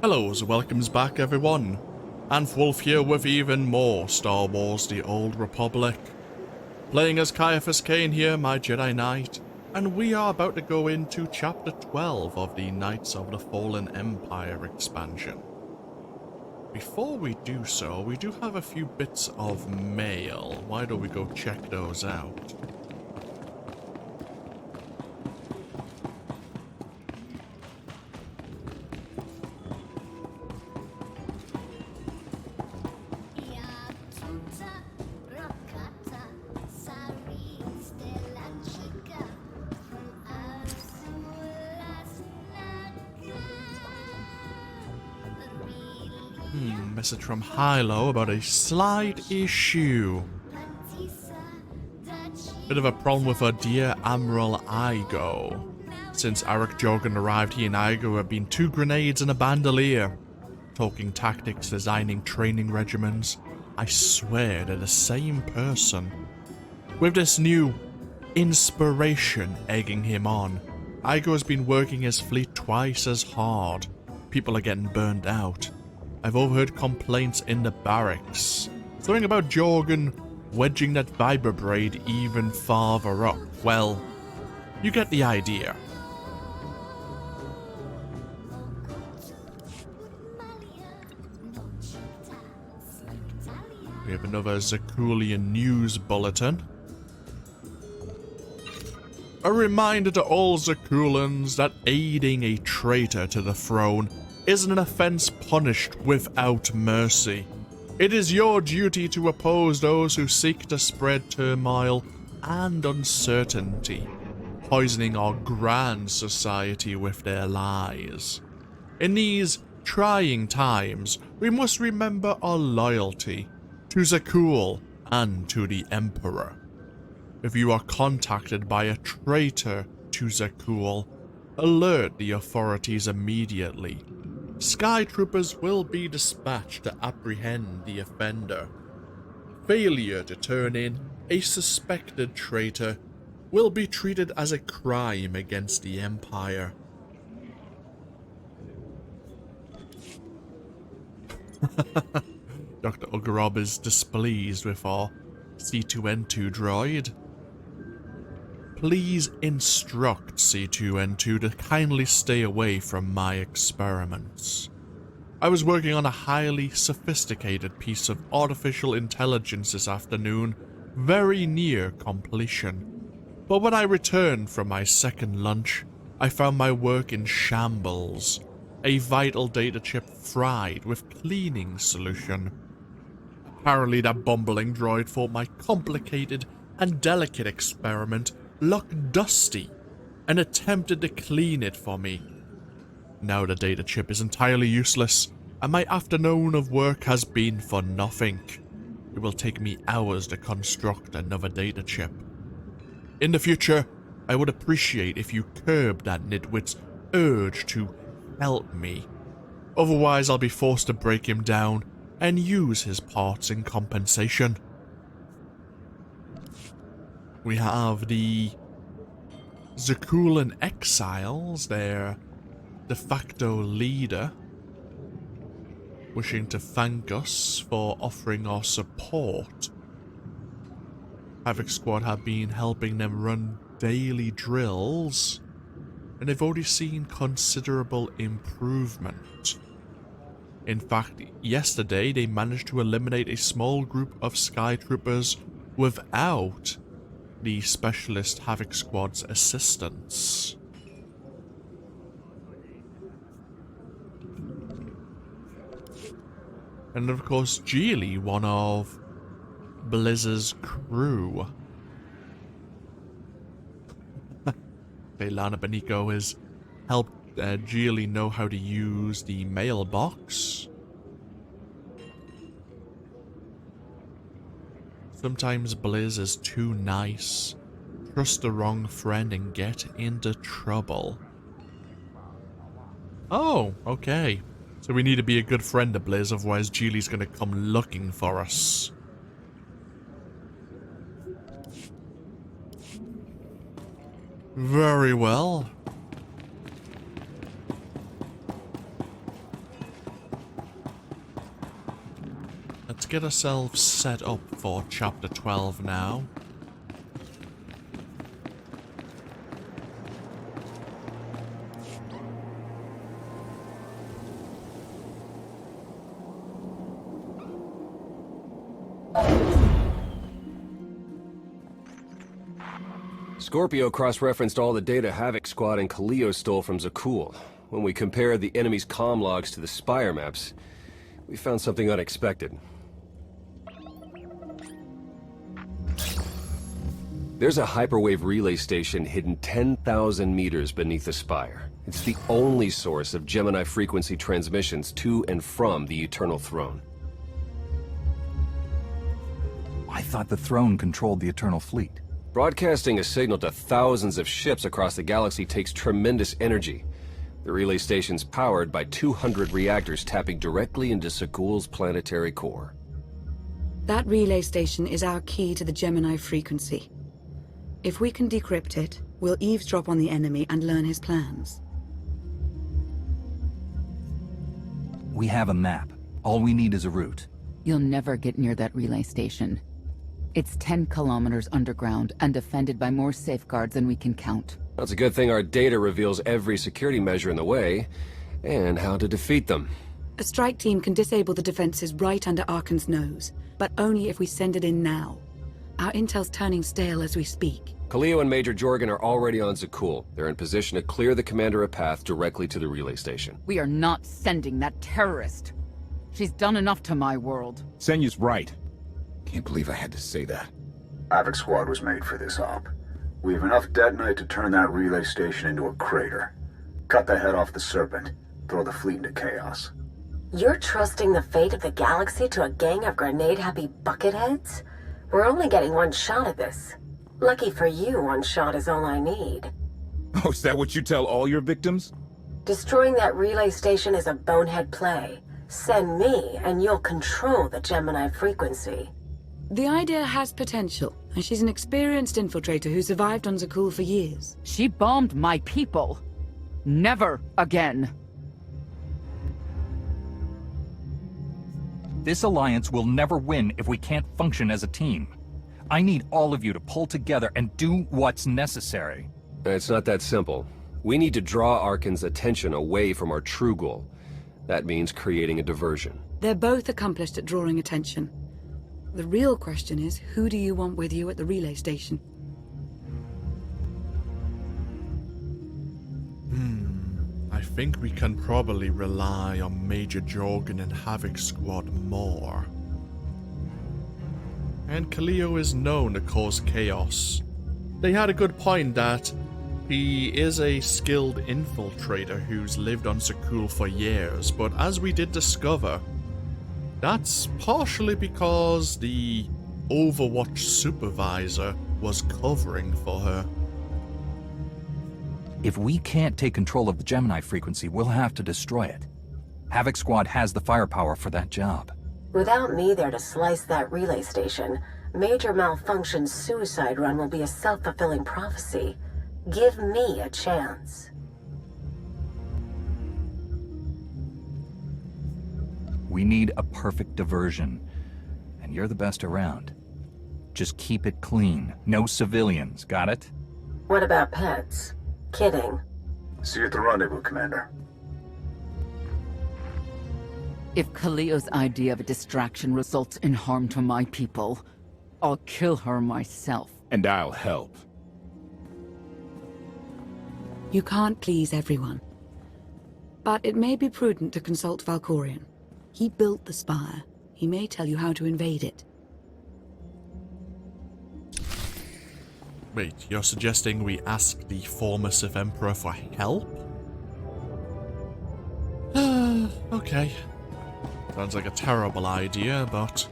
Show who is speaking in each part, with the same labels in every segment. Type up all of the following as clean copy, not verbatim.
Speaker 1: Hello, welcomes back everyone, and Wolf here with even more Star Wars The Old Republic. Playing as Ciaphas Cain here, my Jedi Knight, and we are about to go into Chapter 12 of the Knights of the Fallen Empire expansion. Before we do so, we do have a few bits of mail. Why don't we go check those out? Message from Hilo about a slight issue. Bit of a problem with our dear Admiral Igo. Since Arik Jorgen arrived, he and Igo have been 2 grenades and a bandolier. Talking tactics, designing training regimens. I swear they're the same person. With this new inspiration egging him on, Igo has been working his fleet twice as hard. People are getting burned out. I've overheard complaints in the barracks. Something about Jorgen wedging that vibrobraid even farther up. Well, you get the idea. We have another Zakulian news bulletin. A reminder to all Zakulans that aiding a traitor to the throne is an offense punished without mercy. It is your duty to oppose those who seek to spread turmoil and uncertainty, poisoning our grand society with their lies. In these trying times, we must remember our loyalty to Zakul and to the Emperor. If you are contacted by a traitor to Zakul, alert the authorities immediately. Sky troopers will be dispatched to apprehend the offender. Failure to turn in a suspected traitor will be treated as a crime against the Empire. Dr. Ugarob is displeased with our C2N2 droid. Please instruct C2N2 to kindly stay away from my experiments. I was working on a highly sophisticated piece of artificial intelligence this afternoon, very near completion. But when I returned from my second lunch, I found my work in shambles. A vital data chip fried with cleaning solution. Apparently that bumbling droid thought my complicated and delicate experiment looked dusty and attempted to clean it for me. Now the data chip is entirely useless and my afternoon of work has been for nothing. It will take me hours to construct another data chip. In the future, I would appreciate if you curb that nitwit's urge to help me. Otherwise, I'll be forced to break him down and use his parts in compensation. We have the Zakulan exiles, their de facto leader, wishing to thank us for offering our support. Havoc Squad have been helping them run daily drills, and they've already seen considerable improvement. In fact, yesterday they managed to eliminate a small group of Sky Troopers without the Specialist Havoc Squad's assistance. And of course, Geely, one of Blizz's crew. Lana Benico has helped Geely know how to use the mailbox. Sometimes Blizz is too nice. Trust the wrong friend and get into trouble. Oh, okay. So we need to be a good friend to Blizz, otherwise Geely's gonna come looking for us. Very well. get ourselves set up for Chapter 12 now.
Speaker 2: Scorpio cross-referenced all the data Havoc Squad and Kaleo stole from Zakul. When we compared the enemy's comm logs to the spire maps, we found something unexpected. There's a hyperwave relay station hidden 10,000 meters beneath the spire. It's the only source of Gemini frequency transmissions to and from the Eternal Throne.
Speaker 3: I thought the throne controlled the Eternal Fleet.
Speaker 2: Broadcasting a signal to thousands of ships across the galaxy takes tremendous energy. The relay station's powered by 200 reactors tapping directly into Zakul's planetary core.
Speaker 4: That relay station is our key to the Gemini frequency. If we can decrypt it, we'll eavesdrop on the enemy and learn his plans.
Speaker 3: We have a map. All we need is a route.
Speaker 5: You'll never get near that relay station. It's 10 kilometers underground and defended by more safeguards than we can count.
Speaker 2: Well, it's a good thing our data reveals every security measure in the way, and how to defeat them.
Speaker 4: A strike team can disable the defenses right under Arkan's nose, but only if we send it in now. Our intel's turning stale as we speak.
Speaker 2: Kaleo and Major Jorgen are already on Zakul. They're in position to clear the commander a path directly to the relay station.
Speaker 5: We are not sending that terrorist. She's done enough to my world.
Speaker 6: Senyu's right. Can't believe I had to say that.
Speaker 7: Havoc Squad was made for this op. We have enough detonite to turn that relay station into a crater. Cut the head off the Serpent. Throw the fleet into chaos.
Speaker 8: You're trusting the fate of the galaxy to a gang of grenade-happy bucketheads? We're only getting one shot at this. Lucky for you, one shot is all I need.
Speaker 6: Oh, is that what you tell all your victims?
Speaker 8: Destroying that relay station is a bonehead play. Send me, and you'll control the Gemini frequency.
Speaker 4: The idea has potential, and she's an experienced infiltrator who survived on Zakul for years.
Speaker 5: She bombed my people. Never again.
Speaker 3: This alliance will never win if we can't function as a team. I need all of you to pull together and do what's necessary.
Speaker 2: It's not that simple. We need to draw Arkan's attention away from our true goal. That means creating a diversion.
Speaker 4: They're both accomplished at drawing attention. The real question is, who do you want with you at the relay station?
Speaker 1: I think we can probably rely on Major Jorgen and Havoc Squad more. And Kaleo is known to cause chaos. They had a good point that he is a skilled infiltrator who's lived on Zakul for years, but as we did discover, that's partially because the Overwatch supervisor was covering for her.
Speaker 3: If we can't take control of the Gemini frequency, we'll have to destroy it. Havoc Squad has the firepower for that job.
Speaker 8: Without me there to slice that relay station, Major Malfunction's suicide run will be a self-fulfilling prophecy. Give me a chance.
Speaker 3: We need a perfect diversion, and you're the best around. Just keep it clean. No civilians, got it?
Speaker 8: What about pets? Kidding.
Speaker 7: See you at the rendezvous, Commander.
Speaker 5: If Kaleo's idea of a distraction results in harm to my people, I'll kill her myself.
Speaker 6: And I'll help.
Speaker 4: You can't please everyone. But it may be prudent to consult Valkorian. He built the spire. He may tell you how to invade it.
Speaker 1: Wait, you're suggesting we ask the former Sith Emperor for help? Okay. Sounds like a terrible idea, but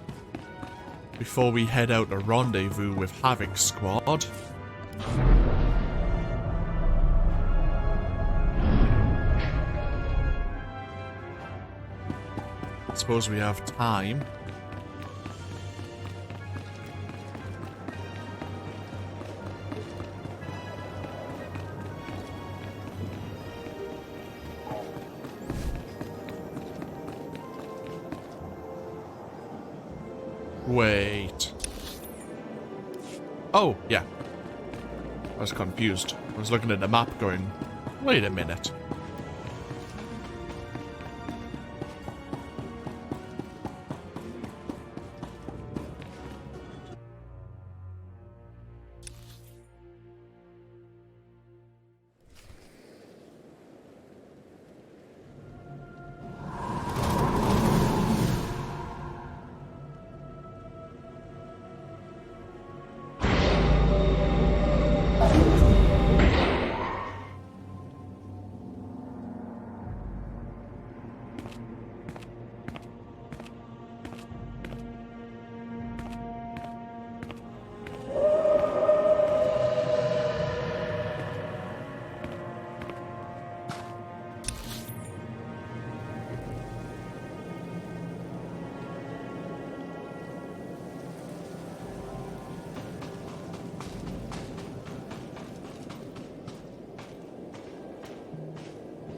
Speaker 1: before we head out to rendezvous with Havoc Squad, I suppose we have time. Wait. Oh, yeah. I was confused. I was looking at the map going, wait a minute.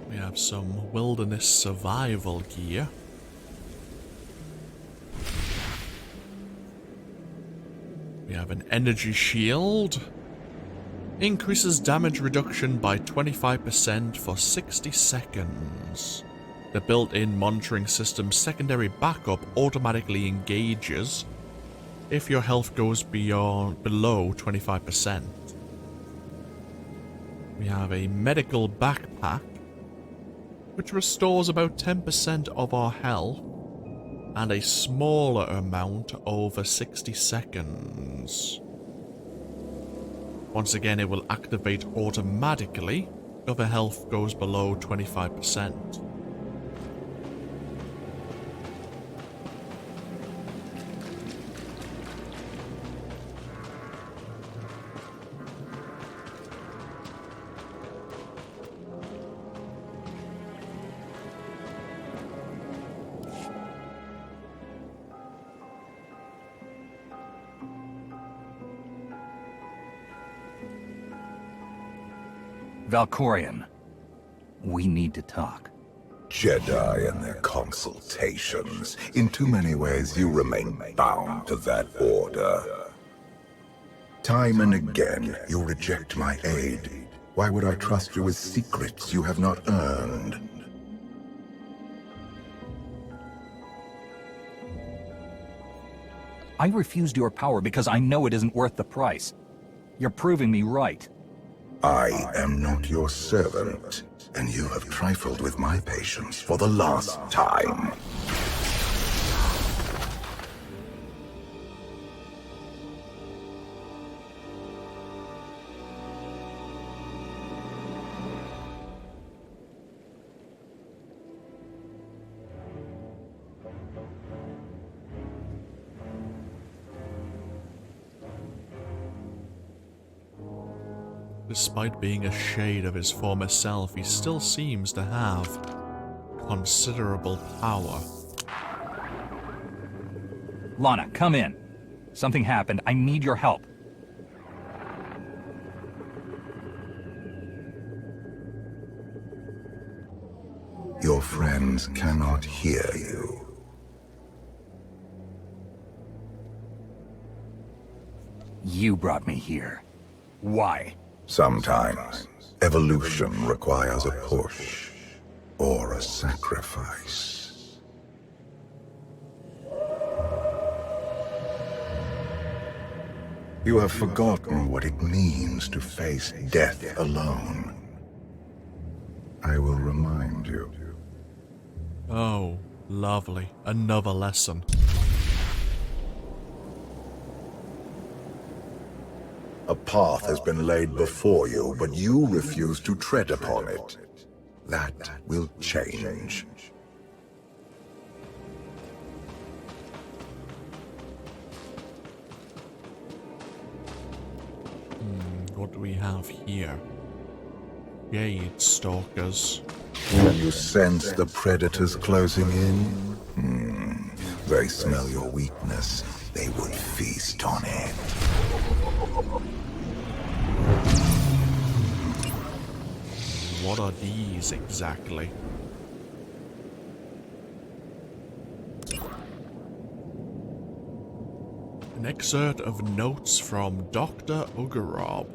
Speaker 1: We have some wilderness survival gear. We have an energy shield. Increases damage reduction by 25% for 60 seconds. The built-in monitoring system's secondary backup automatically engages if your health goes below 25%. We have a medical backpack, which restores about 10% of our health, and a smaller amount over 60 seconds. Once again, it will activate automatically if the health goes below 25%.
Speaker 3: Valkorian, we need to talk.
Speaker 9: Jedi and their consultations. In too many ways, you remain bound to that order. Time and again, you reject my aid. Why would I trust you with secrets you have not earned?
Speaker 3: I refused your power because I know it isn't worth the price. You're proving me right.
Speaker 9: I am not your servant, and you have trifled with my patience for the last time.
Speaker 1: Despite being a shade of his former self, he still seems to have considerable power.
Speaker 3: Lana, come in. Something happened. I need your help.
Speaker 9: Your friends cannot hear you.
Speaker 3: You brought me here. Why?
Speaker 9: Sometimes, evolution requires a push, or a sacrifice. You have forgotten what it means to face death alone. I will remind you.
Speaker 1: Oh, lovely. Another lesson.
Speaker 9: A path has been laid before you, but you refuse to tread upon it. That will change.
Speaker 1: What do we have here? Jade stalkers.
Speaker 9: Can you sense the predators closing in? They smell your weakness. They would feast on it.
Speaker 1: What are these exactly? An excerpt of notes from Dr. Ugarob.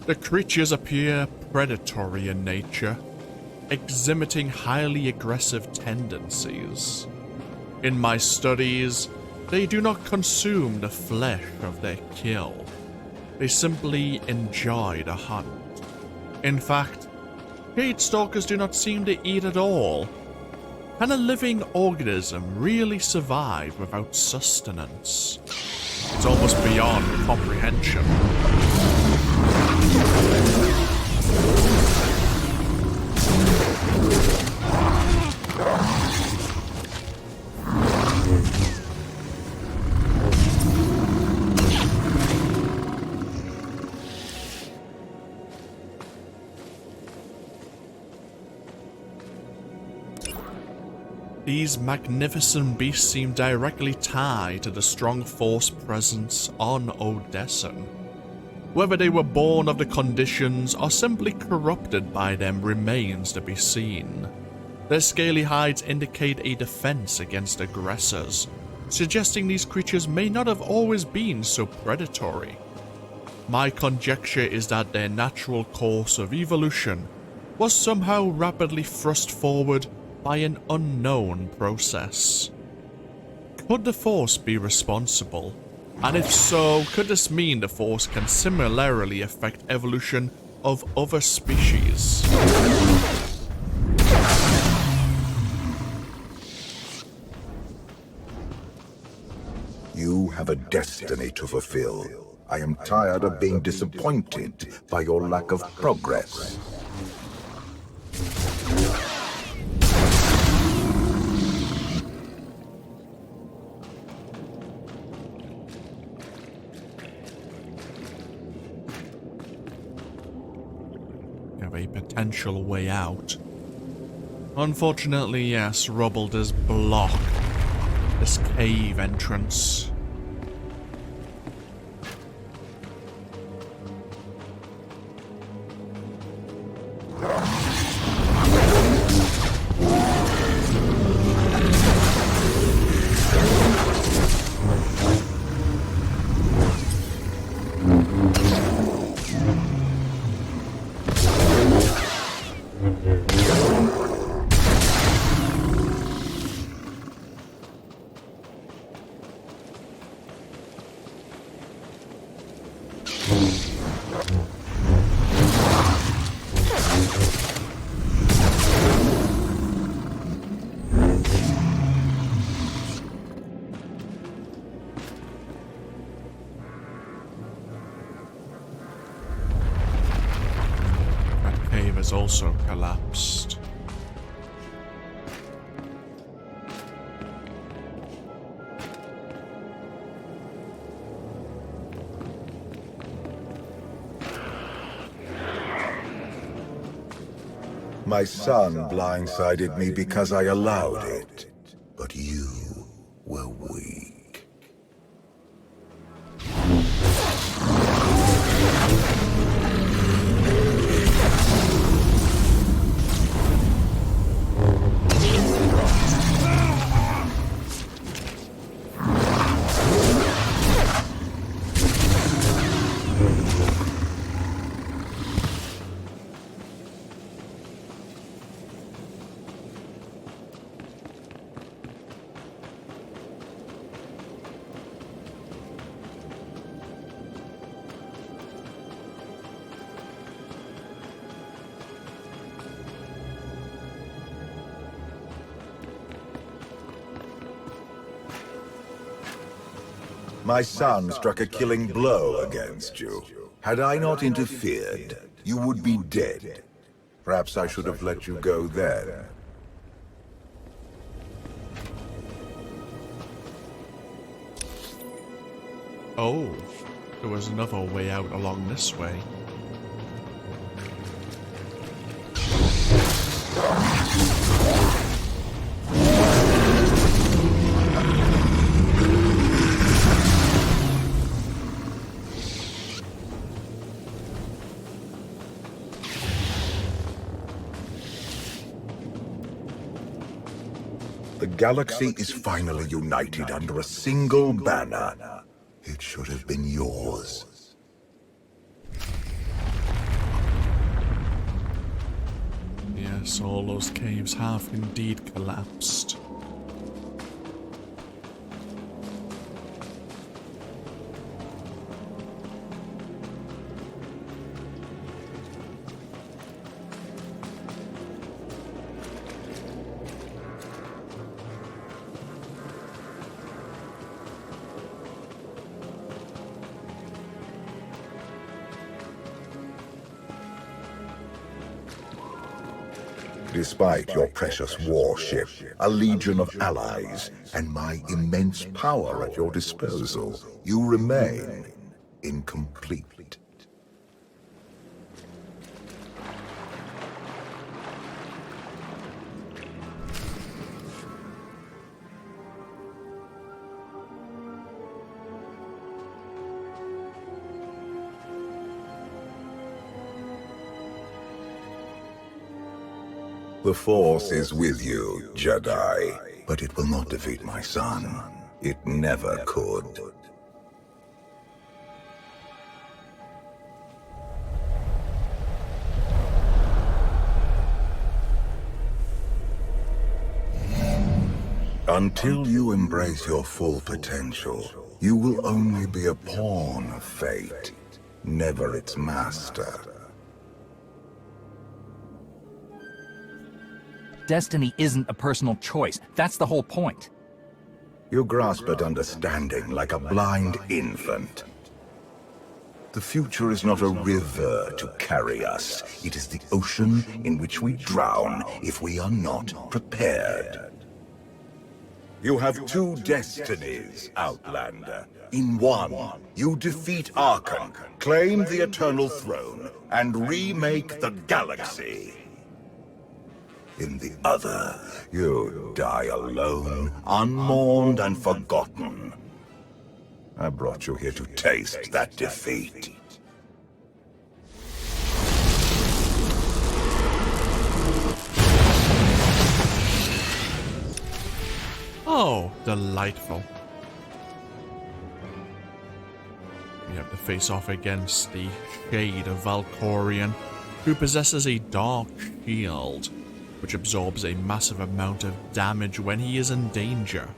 Speaker 1: The creatures appear predatory in nature, exhibiting highly aggressive tendencies. In my studies, they do not consume the flesh of their kill. They simply enjoy the hunt. In fact, Shade Stalkers do not seem to eat at all. Can a living organism really survive without sustenance? It's almost beyond comprehension. These magnificent beasts seem directly tied to the strong force presence on Odessan. Whether they were born of the conditions or simply corrupted by them remains to be seen. Their scaly hides indicate a defense against aggressors, suggesting these creatures may not have always been so predatory. My conjecture is that their natural course of evolution was somehow rapidly thrust forward by an unknown process. Could the Force be responsible? And if so, could this mean the Force can similarly affect evolution of other species?
Speaker 9: You have a destiny to fulfill. I am tired of being disappointed by your lack of progress.
Speaker 1: A potential way out. Unfortunately, yes, rubble does block this cave entrance. Also collapsed.
Speaker 9: My son blindsided me because I allowed it, but you were weak. My son struck a killing blow against you. Had I not interfered, you would be dead. Perhaps I should have let you go then.
Speaker 1: Oh, there was another way out along this way.
Speaker 9: The galaxy is finally united under a single banner. It should have been yours.
Speaker 1: Yes, all those caves have indeed collapsed.
Speaker 9: Despite your precious warship, a legion of allies, and my immense power at your disposal, you remain incomplete. The Force is with you, Jedi, but it will not defeat my son. It never could. Until you embrace your full potential, you will only be a pawn of fate, never its master.
Speaker 3: Destiny isn't a personal choice. That's the whole point.
Speaker 9: You grasp at understanding like a blind infant. The future is not a river to carry us. It is the ocean in which we drown if we are not prepared. You have two destinies, Outlander. In one, you defeat Archon, claim the Eternal Throne, and remake the galaxy. In the other, you die alone, unmourned and forgotten. I brought you here to taste that defeat.
Speaker 1: Oh, delightful. We have to face off against the Shade of Valkorian, who possesses a dark shield, which absorbs a massive amount of damage when he is in danger.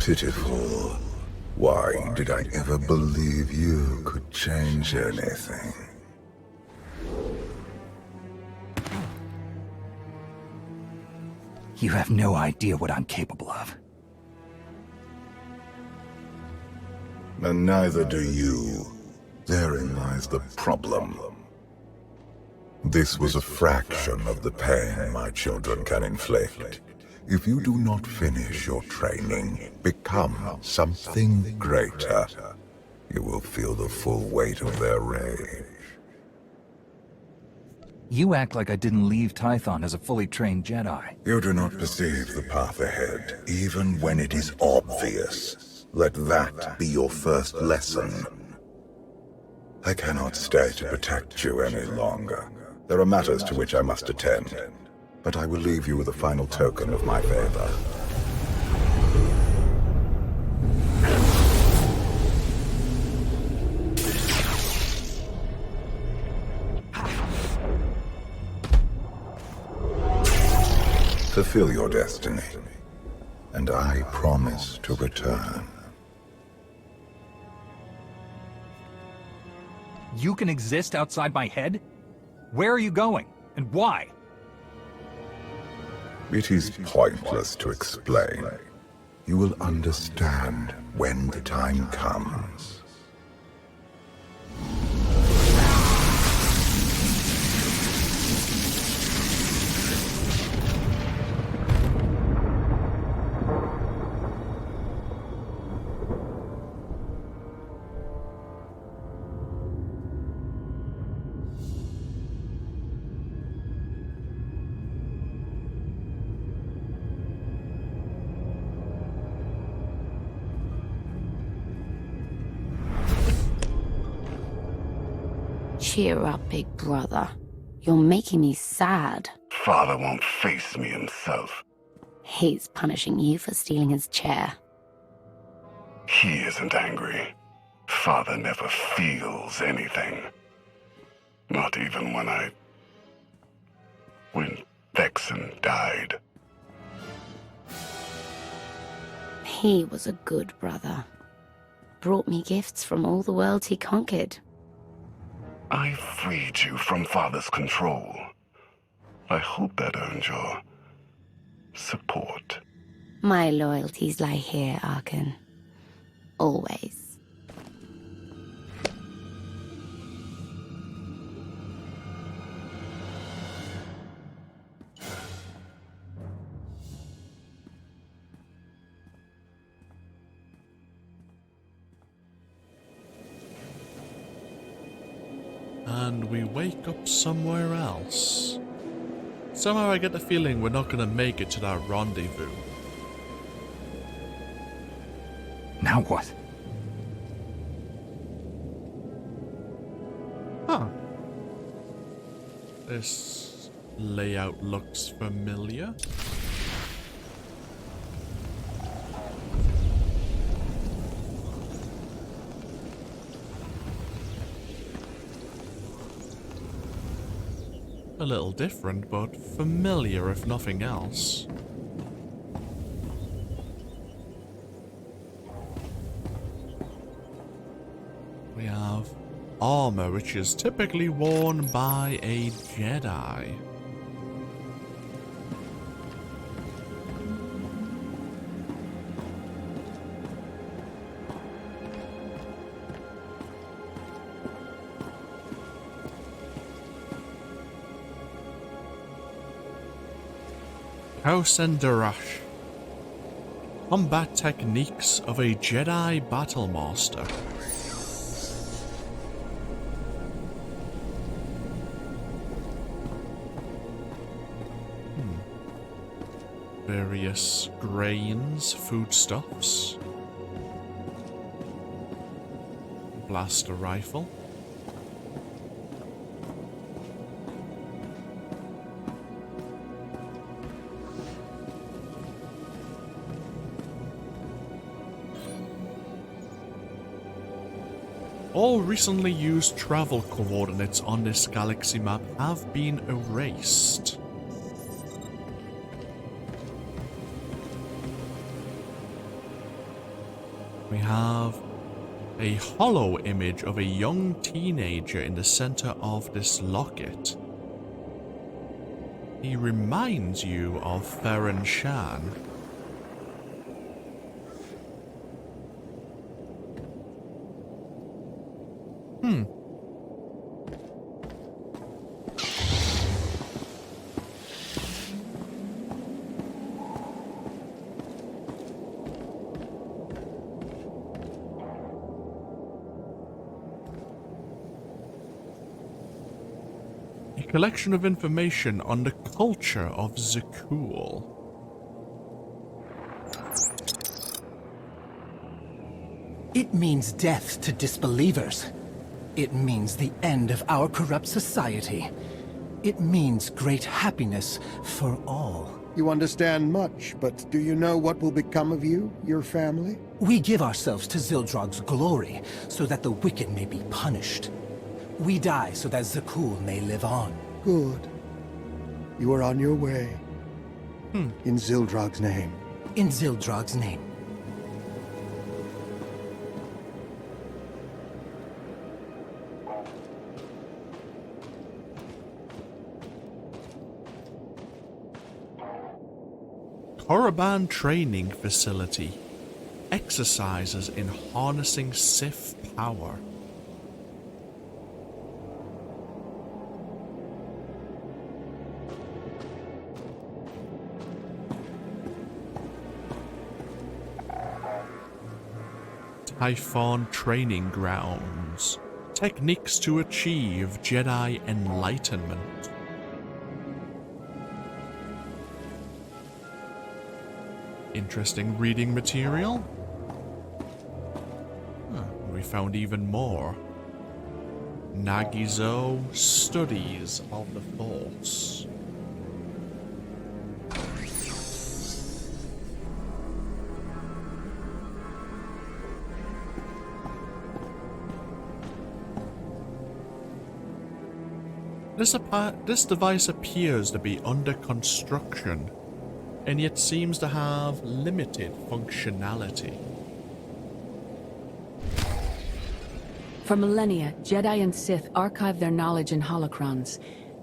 Speaker 9: pitiful. Why did I ever believe you could change anything?
Speaker 3: You have no idea what I'm capable of.
Speaker 9: And neither do you. Therein lies the problem. This was a fraction of the pain my children can inflict. If you do not finish your training, become something greater, you will feel the full weight of their rage.
Speaker 3: You act like I didn't leave Tython as a fully trained Jedi.
Speaker 9: You do not perceive the path ahead, even when it is obvious. Let that be your first lesson. I cannot stay to protect you any longer. There are matters to which I must attend, but I will leave you with a final token of my favor. Fulfill your destiny, and I promise to return.
Speaker 3: You can exist outside my head? Where are you going? And why?
Speaker 9: It is pointless to explain. You will understand when the time comes.
Speaker 8: Cheer up, big brother. You're making me sad.
Speaker 9: Father won't face me himself.
Speaker 8: He's punishing you for stealing his chair.
Speaker 9: He isn't angry. Father never feels anything. Not even when Vexen died.
Speaker 8: He was a good brother. Brought me gifts from all the worlds he conquered.
Speaker 9: I freed you from Father's control. I hope that earned your support.
Speaker 8: My loyalties lie here, Arkan. Always.
Speaker 1: And we wake up somewhere else. Somehow I get the feeling we're not gonna make it to that rendezvous.
Speaker 3: Now what?
Speaker 1: Huh. This layout looks familiar. A little different, but familiar if nothing else. We have armor, which is typically worn by a Jedi. House and Darash. Combat techniques of a Jedi Battlemaster. Various grains, foodstuffs. Blaster rifle. All recently used travel coordinates on this galaxy map have been erased. We have a hollow image of a young teenager in the center of this locket. He reminds you of Farron Shan. Collection of information on the culture of Zakul.
Speaker 10: It means death to disbelievers. It means the end of our corrupt society. It means great happiness for all.
Speaker 11: You understand much, but do you know what will become of you, your family?
Speaker 10: We give ourselves to Zildrog's glory, so that the wicked may be punished. We die so that Zakul may live on.
Speaker 11: Good. You are on your way. In Zildrog's name.
Speaker 10: In Zildrog's name.
Speaker 1: Korriban Training Facility. Exercises in harnessing Sith power. Tython Training Grounds. Techniques to achieve Jedi Enlightenment. Interesting reading material. We found even more. Nagizo Studies of the Force. This device appears to be under construction, and yet seems to have limited functionality.
Speaker 12: For millennia, Jedi and Sith archived their knowledge in holocrons.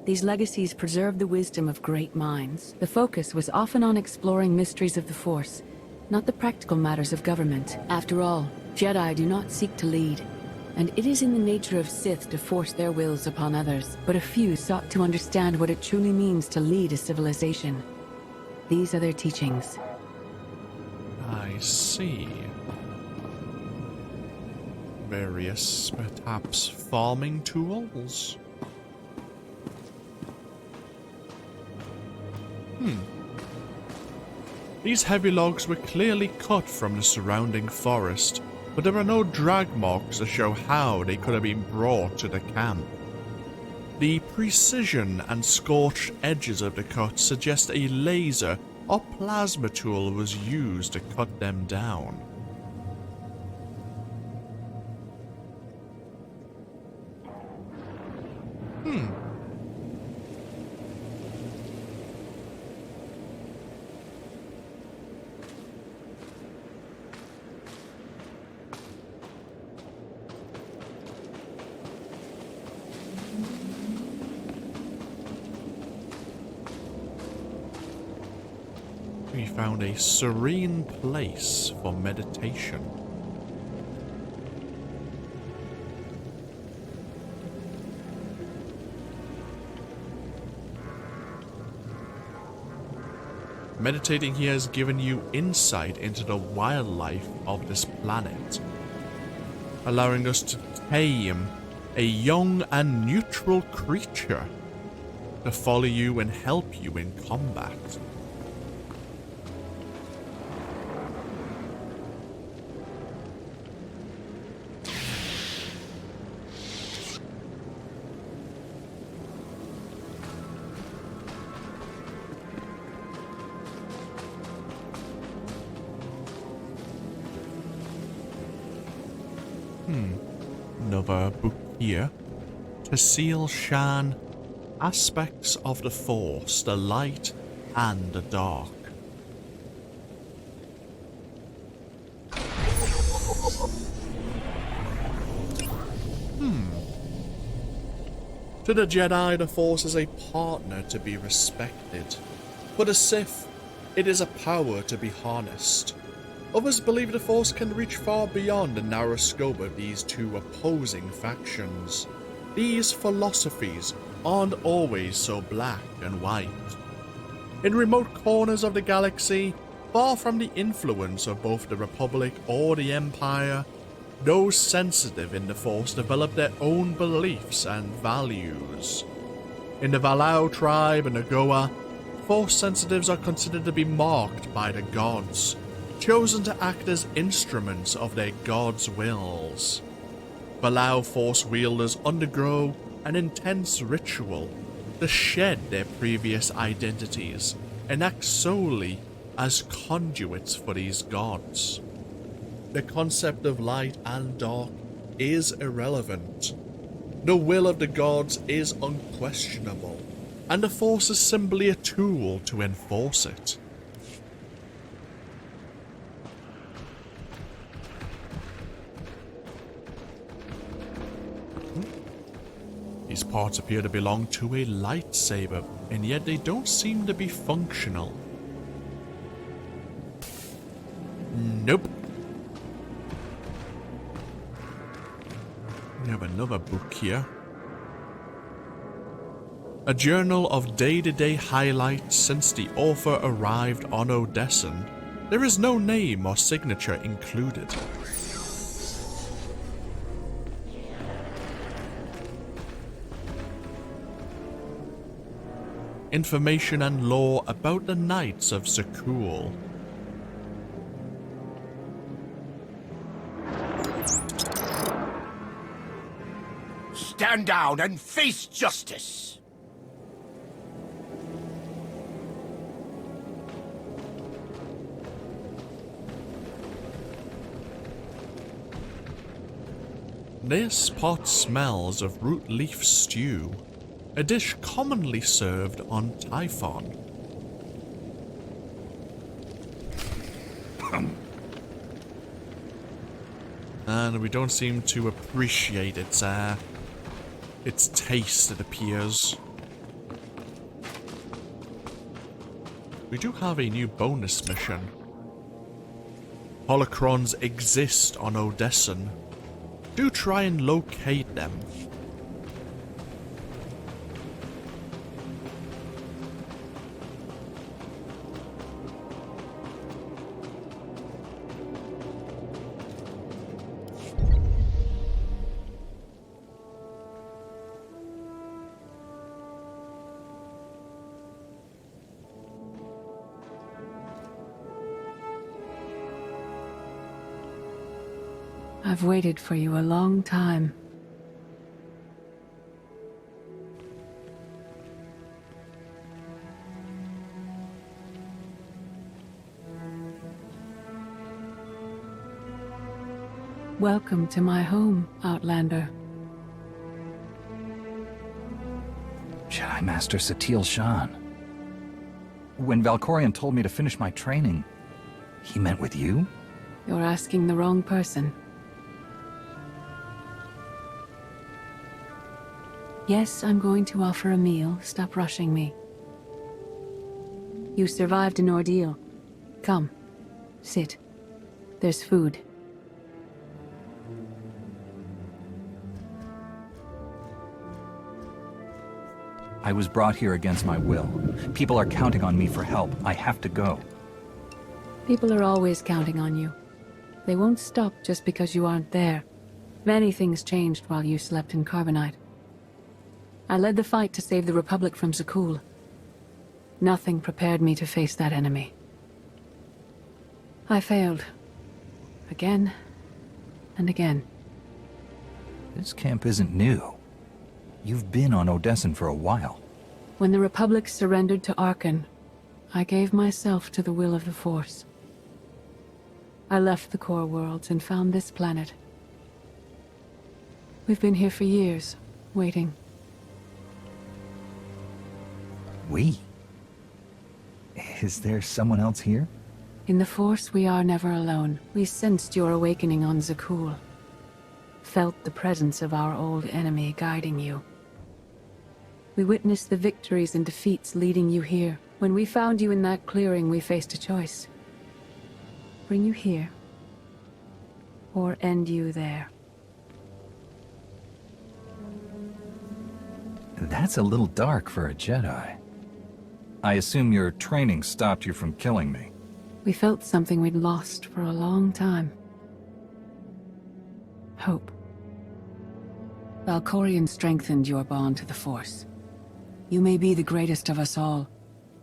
Speaker 12: These legacies preserved the wisdom of great minds. The focus was often on exploring mysteries of the Force, not the practical matters of government. After all, Jedi do not seek to lead, and it is in the nature of Sith to force their wills upon others. But a few sought to understand what it truly means to lead a civilization. These are their teachings.
Speaker 1: I see. Various, perhaps, farming tools? These heavy logs were clearly cut from the surrounding forest, but there are no drag marks to show how they could have been brought to the camp. The precision and scorched edges of the cut suggest a laser or plasma tool was used to cut them down. We found a serene place for meditation. Meditating here has given you insight into the wildlife of this planet, allowing us to tame a young and neutral creature to follow you and help you in combat. Another book here. To seal Shan, Aspects of the Force, the Light and the Dark. To the Jedi, the Force is a partner to be respected. For the Sith, it is a power to be harnessed. Others believe the Force can reach far beyond the narrow scope of these two opposing factions. These philosophies aren't always so black and white. In remote corners of the galaxy, far from the influence of both the Republic or the Empire, those sensitive in the Force develop their own beliefs and values. In the Valau tribe and the Goa, Force sensitives are considered to be marked by the gods, chosen to act as instruments of their gods' wills. Valau Force wielders undergo an intense ritual to shed their previous identities and act solely as conduits for these gods. The concept of light and dark is irrelevant. The will of the gods is unquestionable, and the Force is simply a tool to enforce it. These parts appear to belong to a lightsaber, and yet they don't seem to be functional. Nope. We have another book here. A journal of day-to-day highlights since the author arrived on Odessan. There is no name or signature included. Information and lore about the Knights of Satele.
Speaker 13: Stand down and face justice!
Speaker 1: This pot smells of root leaf stew, a dish commonly served on Tython. And we don't seem to appreciate its taste, it appears. We do have a new bonus mission. Holocrons exist on Odessan. Do try and locate them.
Speaker 12: I've waited for you a long time. Welcome to my home, Outlander.
Speaker 3: Jedi Master Satele Shan. When Valkorian told me to finish my training, he meant with you?
Speaker 12: You're asking the wrong person. Yes, I'm going to offer a meal. Stop rushing me. You survived an ordeal. Come, sit. There's food.
Speaker 3: I was brought here against my will. People are counting on me for help. I have to go.
Speaker 12: People are always counting on you. They won't stop just because you aren't there. Many things changed while you slept in carbonite. I led the fight to save the Republic from Satele. Nothing prepared me to face that enemy. I failed. Again and again.
Speaker 3: This camp isn't new. You've been on Odessan for a while.
Speaker 12: When the Republic surrendered to Arkan, I gave myself to the will of the Force. I left the core worlds and found this planet. We've been here for years, waiting.
Speaker 3: We? Is there someone else here?
Speaker 12: In the Force, we are never alone. We sensed your awakening on Satele. Felt the presence of our old enemy guiding you. We witnessed the victories and defeats leading you here. When we found you in that clearing, we faced a choice. Bring you here, or end you there.
Speaker 3: That's a little dark for a Jedi. I assume your training stopped you from killing me.
Speaker 12: We felt something we'd lost for a long time. Hope. Valkorian strengthened your bond to the Force. You may be the greatest of us all,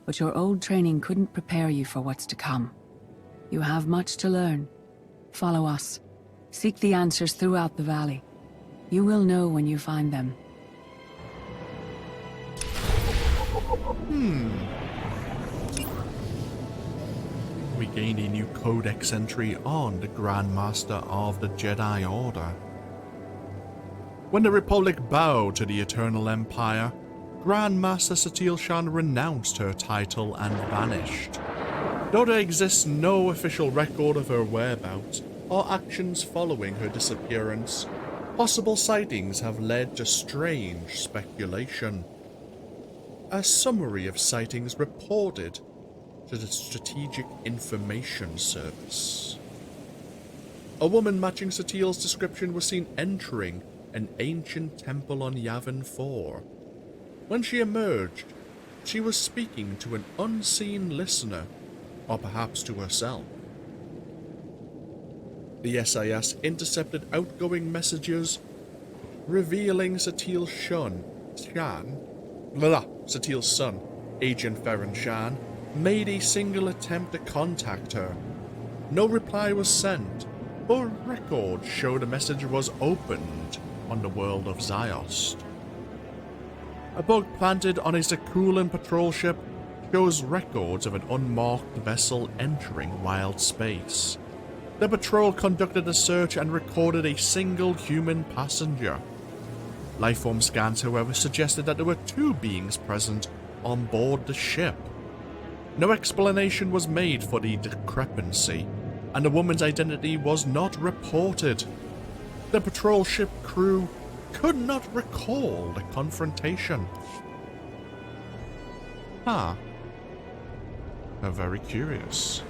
Speaker 12: but your old training couldn't prepare you for what's to come. You have much to learn. Follow us. Seek the answers throughout the valley. You will know when you find them.
Speaker 1: We gained a new codex entry on the Grand Master of the Jedi Order. When the Republic bowed to the Eternal Empire, Grand Master Satele Shan renounced her title and vanished. Though there exists no official record of her whereabouts or actions following her disappearance, possible sightings have led to strange speculation. A summary of sightings reported to the Strategic Information Service. A woman matching Satele's description was seen entering an ancient temple on Yavin 4. When she emerged, she was speaking to an unseen listener, or perhaps to herself. The SIS intercepted outgoing messages revealing Satele's son, Agent Farron Shan, made a single attempt to contact her. No reply was sent, but records showed a message was opened on the world of Ziost. A bug planted on a Zakulan patrol ship shows records of an unmarked vessel entering wild space. The patrol conducted a search and recorded a single human passenger. Lifeform scans, however, suggested that there were two beings present on board the ship. No explanation was made for the discrepancy, and the woman's identity was not reported. The patrol ship crew could not recall the confrontation. I'm very curious.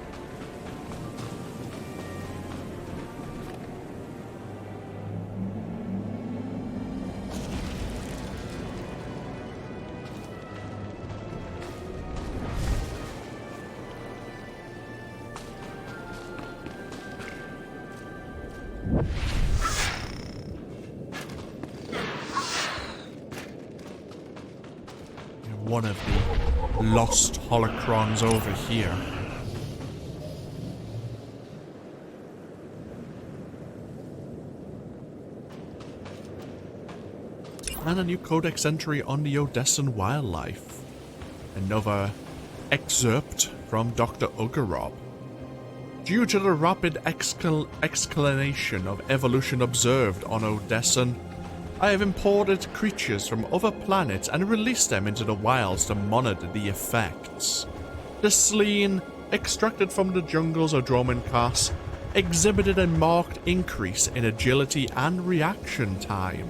Speaker 1: One of the lost holocrons over here. And a new codex entry on the Odessan wildlife. Another excerpt from Dr. Ugarob. Due to the rapid escalation of evolution observed on Odessan, I have imported creatures from other planets and released them into the wilds to monitor the effects. The Sleen, extracted from the jungles of Dromenkas, exhibited a marked increase in agility and reaction time.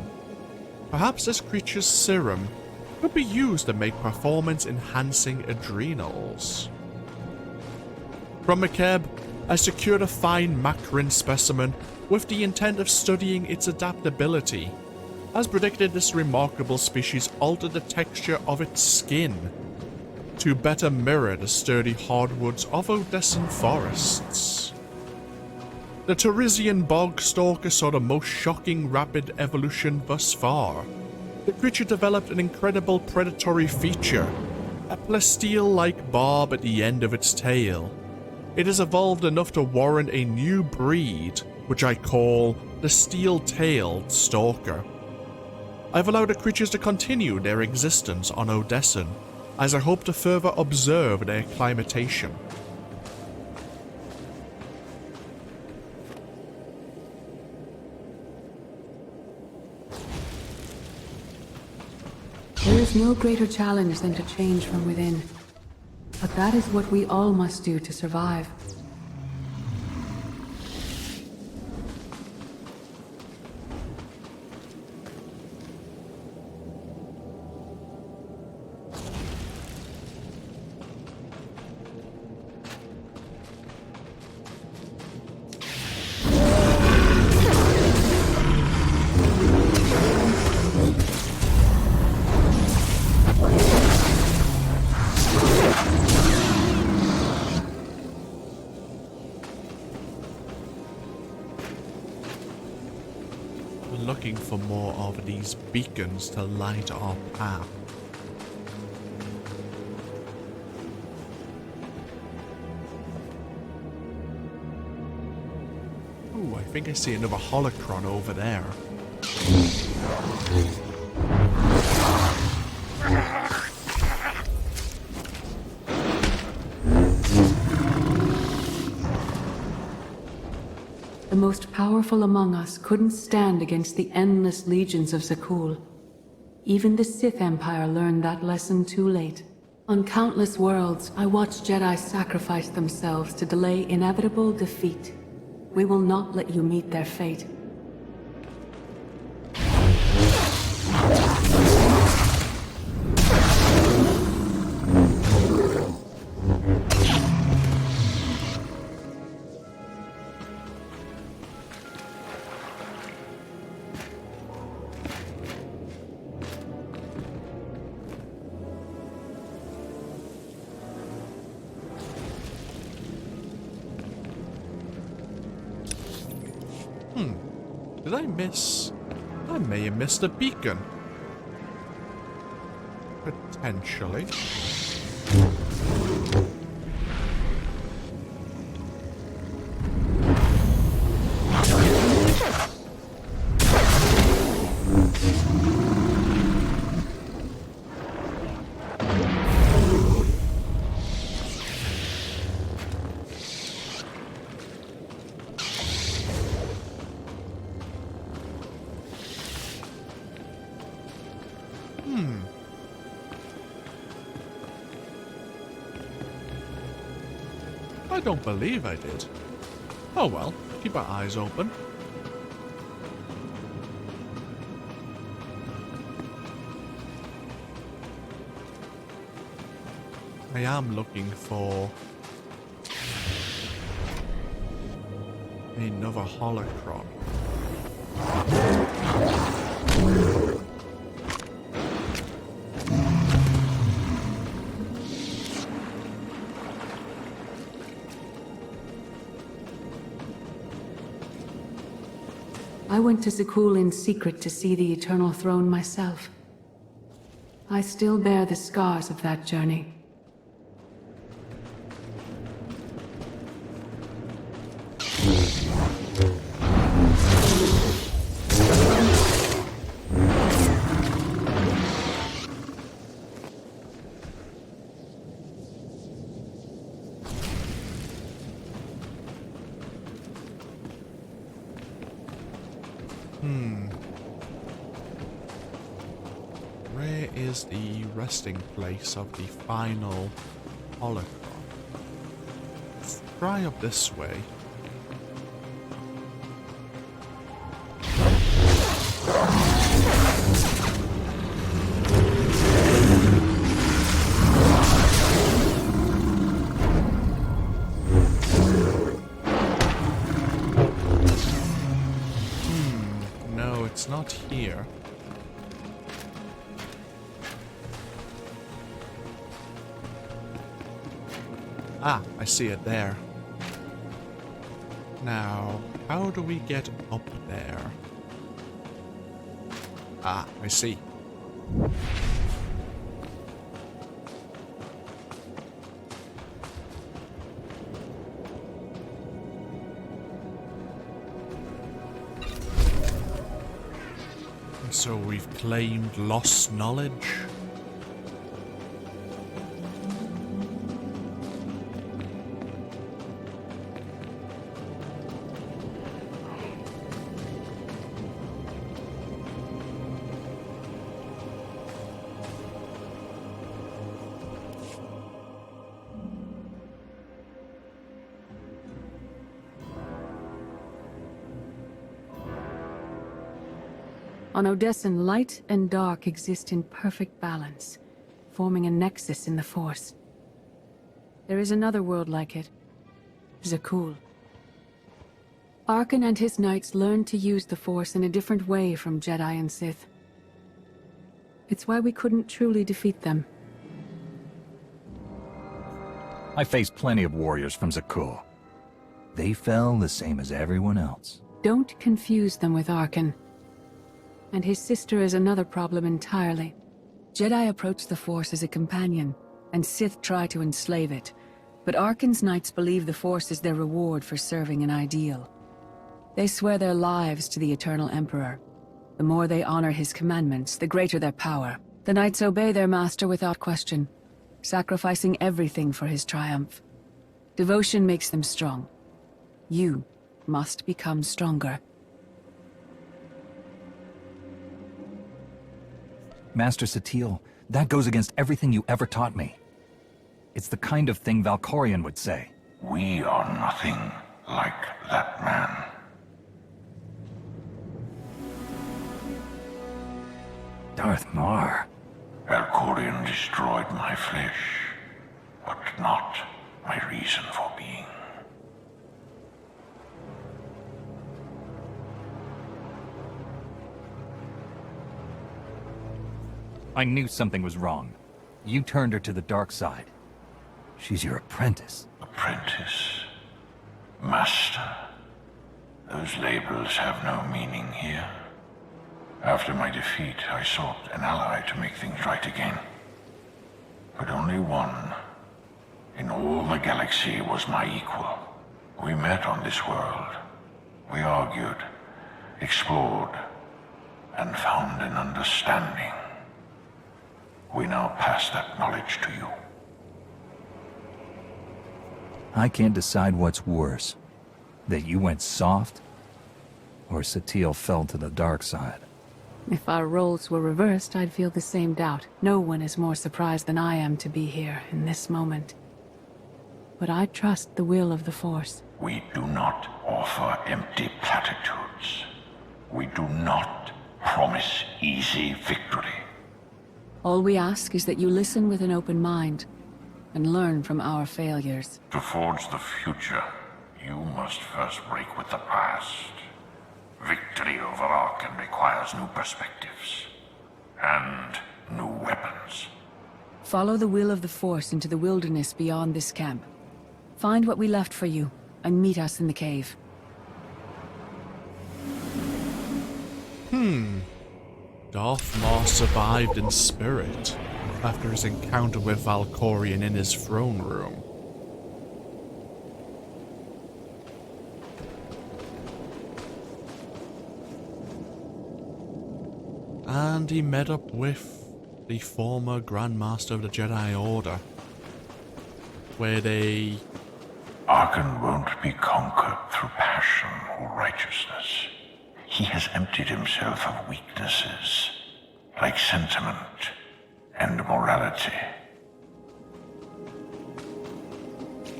Speaker 1: Perhaps this creature's serum could be used to make performance-enhancing adrenals. From Mekeb, I secured a fine Macrin specimen with the intent of studying its adaptability. As predicted, this remarkable species altered the texture of its skin to better mirror the sturdy hardwoods of Odessan forests. The Terizian bog stalker saw the most shocking rapid evolution thus far. The creature developed an incredible predatory feature, a plasteel-like barb at the end of its tail. It has evolved enough to warrant a new breed, which I call the steel-tailed stalker. I've allowed the creatures to continue their existence on Odessan, as I hope to further observe their acclimatation.
Speaker 12: There is no greater challenge than to change from within. But that is what we all must do to survive.
Speaker 1: looking for more of these beacons to light our path. Ooh, I think I see another holocron over there.
Speaker 12: The most powerful among us couldn't stand against the endless legions of Zakul. Even the Sith Empire learned that lesson too late. On countless worlds, I watched Jedi sacrifice themselves to delay inevitable defeat. We will not let you meet their fate.
Speaker 1: Did I miss? I may have missed a beacon. Potentially. I don't believe I did. Oh well, keep our eyes open. I am looking for another holocron.
Speaker 12: I went to Zakul in secret to see the Eternal Throne myself. I still bear the scars of that journey.
Speaker 1: Where is the resting place of the final holocron? Let's try up this way. No, it's not here. Ah, I see it there. Now, how do we get up there? Ah, I see. So we've claimed lost knowledge?
Speaker 12: On Odessan, light and dark exist in perfect balance, forming a nexus in the Force. There is another world like it, Zakul. Arkan and his knights learned to use the Force in a different way from Jedi and Sith. It's why we couldn't truly defeat them.
Speaker 3: I faced plenty of warriors from Zakul. They fell the same as everyone else.
Speaker 12: Don't confuse them with Arkan. And his sister is another problem entirely. Jedi approach the Force as a companion, and Sith try to enslave it. But Arkan's Knights believe the Force is their reward for serving an ideal. They swear their lives to the Eternal Emperor. The more they honor his commandments, the greater their power. The Knights obey their master without question, sacrificing everything for his triumph. Devotion makes them strong. You must become stronger.
Speaker 3: Master Satele, that goes against everything you ever taught me. It's the kind of thing Valkorian would say.
Speaker 14: We are nothing like that man.
Speaker 3: Darth Mar.
Speaker 14: Valkorian destroyed my flesh, but not my reason for being.
Speaker 3: I knew something was wrong. You turned her to the dark side. She's your apprentice.
Speaker 14: Apprentice. Master. Those labels have no meaning here. After my defeat, I sought an ally to make things right again. But only one in all the galaxy was my equal. We met on this world. We argued, explored, and found an understanding. We now pass that knowledge to you.
Speaker 3: I can't decide what's worse. That you went soft, or Satele fell to the dark side.
Speaker 12: If our roles were reversed, I'd feel the same doubt. No one is more surprised than I am to be here, in this moment. But I trust the will of the Force.
Speaker 14: We do not offer empty platitudes. We do not promise easy victory.
Speaker 12: All we ask is that you listen with an open mind, and learn from our failures.
Speaker 14: To forge the future, you must first break with the past. Victory over Arkan requires new perspectives, and new weapons.
Speaker 12: Follow the will of the Force into the wilderness beyond this camp. Find what we left for you, and meet us in the cave.
Speaker 1: Darth Maul survived in spirit after his encounter with Valkorian in his throne room. And he met up with the former Grand Master of the Jedi Order, where they...
Speaker 14: Arkan won't be conquered through passion or righteousness. He has emptied himself of weaknesses, like sentiment and morality.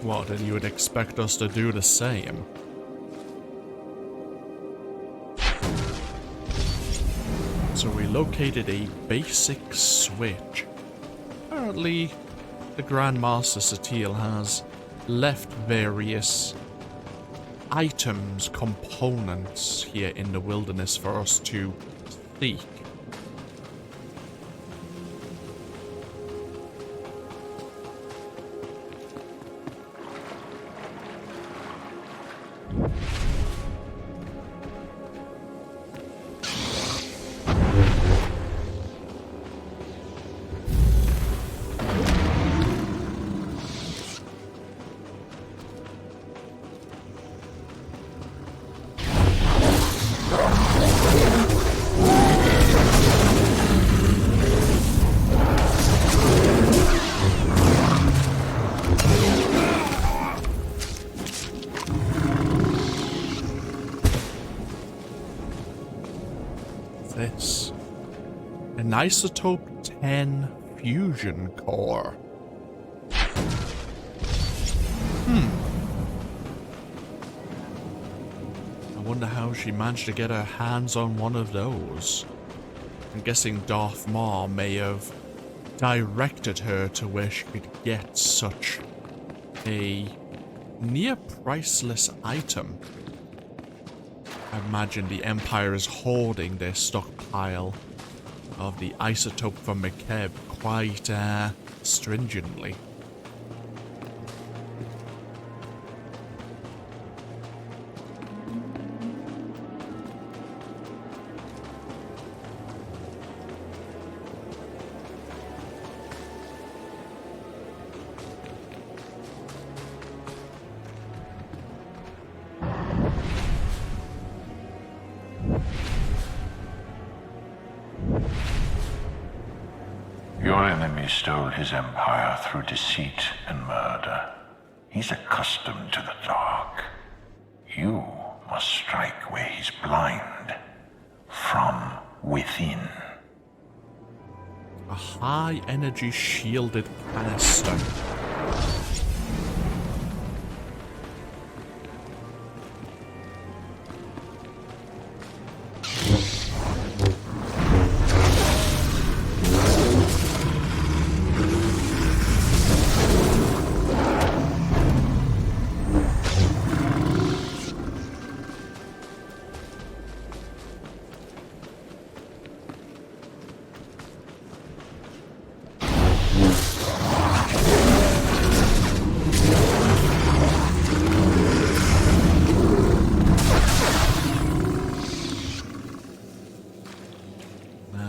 Speaker 1: What, and you would expect us to do the same? So we located a basic switch. Apparently, the Grand Master Satele has left various items, components here in the wilderness for us to seek. This. An isotope 10 fusion core. I wonder how she managed to get her hands on one of those. I'm guessing Darth Maul may have directed her to where she could get such a near priceless item. I imagine the Empire is hoarding their stockpile of the isotope from McKeb quite stringently.
Speaker 14: Your enemy stole his empire through deceit and murder. He's accustomed to the dark. You must strike where he's blind. From within.
Speaker 1: A high-energy shielded canister.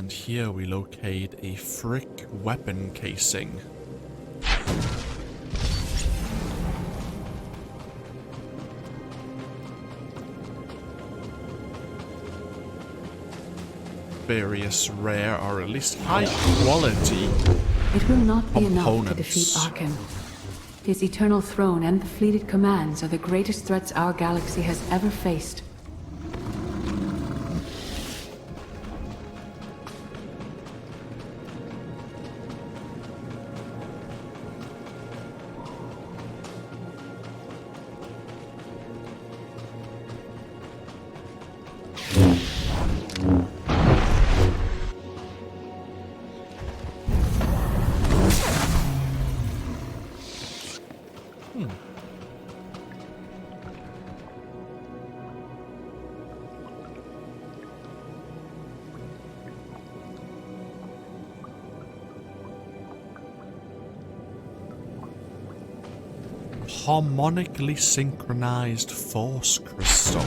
Speaker 1: Here we locate a frick weapon casing. Various rare or at least high quality
Speaker 12: It will not be enough to
Speaker 1: components.
Speaker 12: defeat Arkham. His eternal throne and the fleet it commands are the greatest threats our galaxy has ever faced.
Speaker 1: Harmonically synchronized force crystal.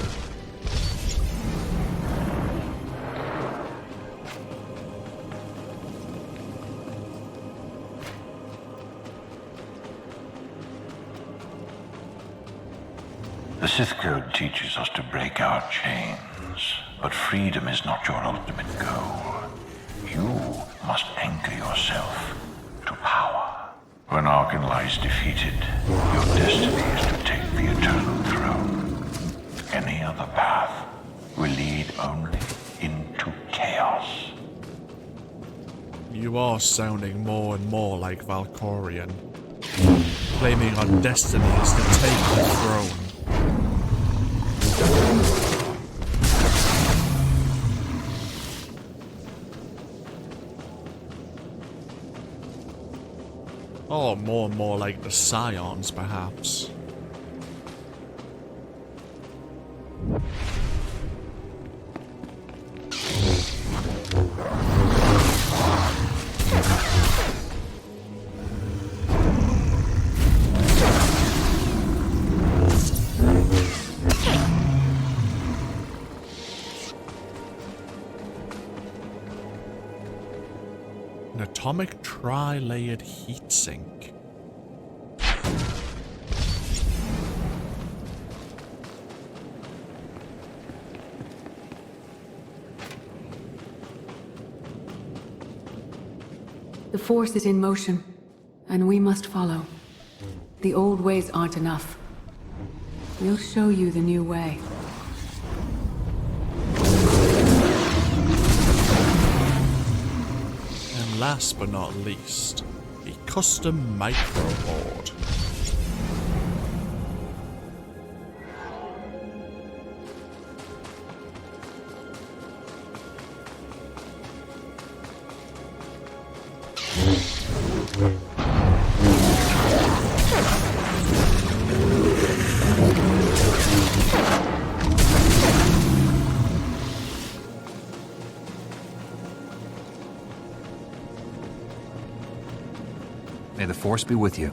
Speaker 14: The Sith Code teaches us to break our chains, but freedom is not your ultimate goal. You must anchor yourself to power. When Arkham lies defeated, your destiny is to take the eternal throne. Any other path will lead only into chaos.
Speaker 1: You are sounding more and more like Valkorian, claiming our destiny is to take the throne. Or more and more like the Scions, perhaps. An atomic tri-layered heatsink.
Speaker 12: The Force is in motion, and we must follow. The old ways aren't enough. We'll show you the new way.
Speaker 1: And last but not least, a custom microboard.
Speaker 3: May the Force be with you.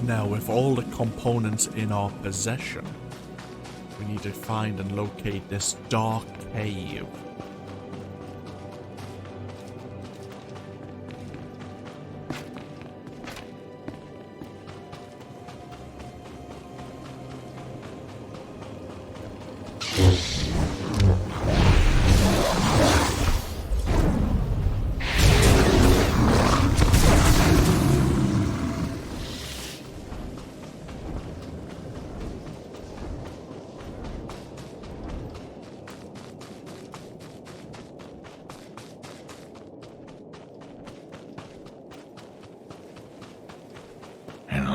Speaker 1: Now, with all the components in our possession, we need to find and locate this dark cave.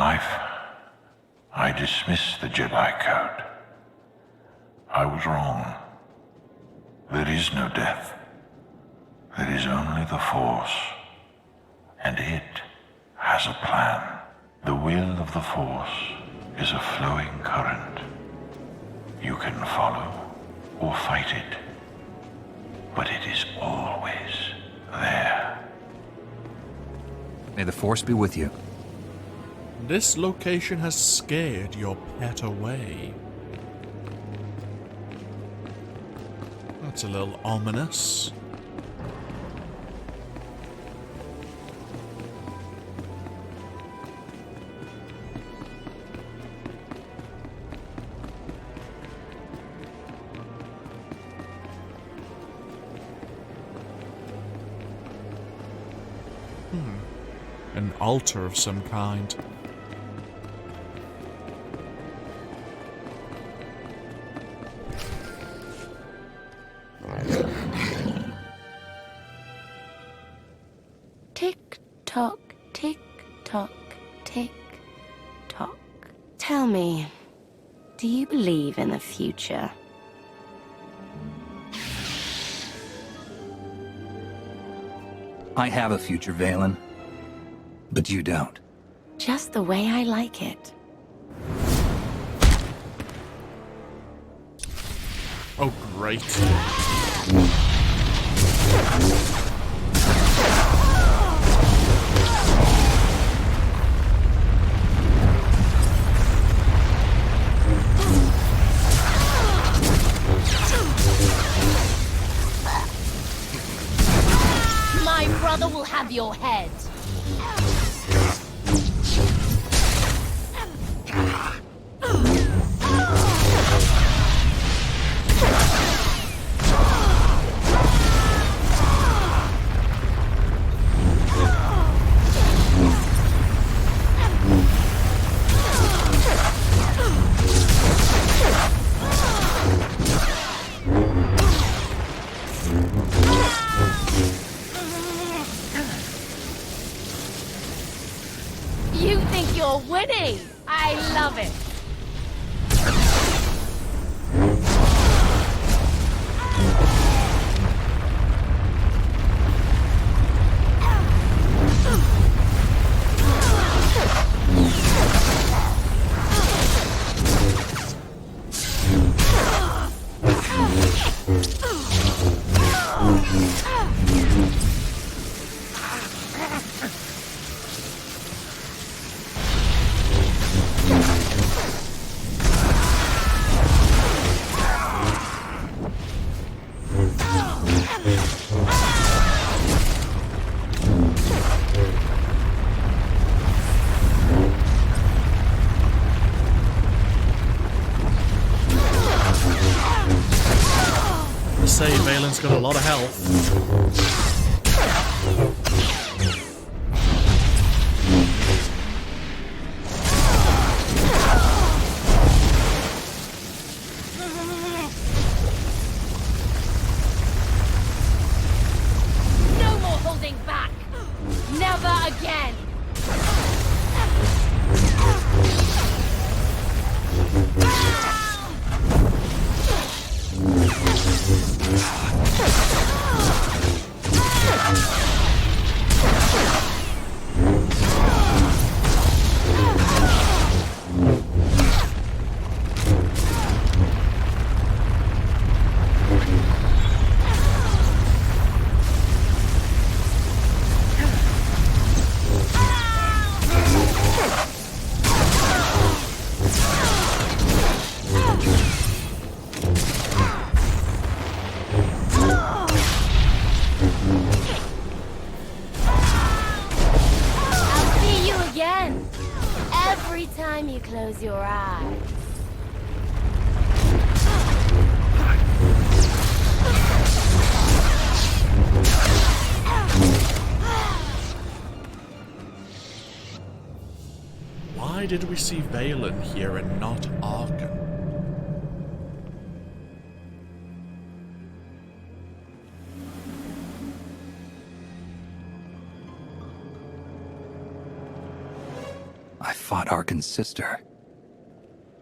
Speaker 14: life, I dismiss the Jedi Code. I was wrong. There is no death. There is only the Force. And it has a plan. The will of the Force is a flowing current. You can follow or fight it, but it is always there.
Speaker 3: May the Force be with you.
Speaker 1: This location has scared your pet away. That's a little ominous. An altar of some kind.
Speaker 8: Tick-tock, tick-tock, tick-tock. Tell me, do you believe in the future?
Speaker 3: I have a future, Valen. But you don't.
Speaker 8: Just the way I like it.
Speaker 1: Oh, great.
Speaker 15: My brother will have your head. You think you're winning? I love it.
Speaker 1: Say Valen's got a lot of health.
Speaker 15: No more holding back. Never again. Every time you close your eyes.
Speaker 1: Why did we see Valen here and not Arkan?
Speaker 3: I fought Arkan's sister.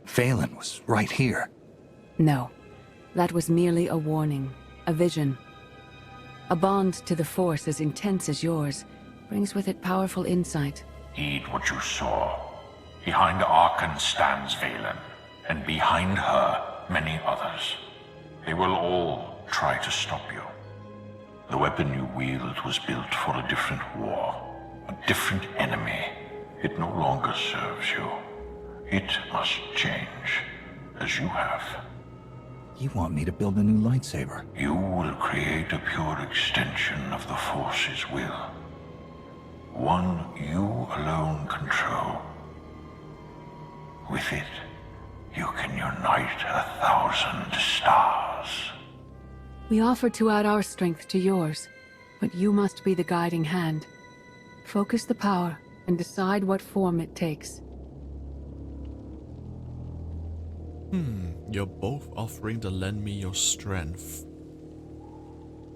Speaker 3: Phelan was right here.
Speaker 12: No. That was merely a warning, a vision. A bond to the Force as intense as yours brings with it powerful insight.
Speaker 14: Heed what you saw. Behind Arkan stands Valen, and behind her, many others. They will all try to stop you. The weapon you wield was built for a different war, a different enemy. It no longer serves you. It must change, as you have.
Speaker 3: You want me to build a new lightsaber?
Speaker 14: You will create a pure extension of the Force's will. One you alone control. With it, you can unite 1,000 stars.
Speaker 12: We offer to add our strength to yours, but you must be the guiding hand. Focus the power and decide what form it takes.
Speaker 1: You're both offering to lend me your strength.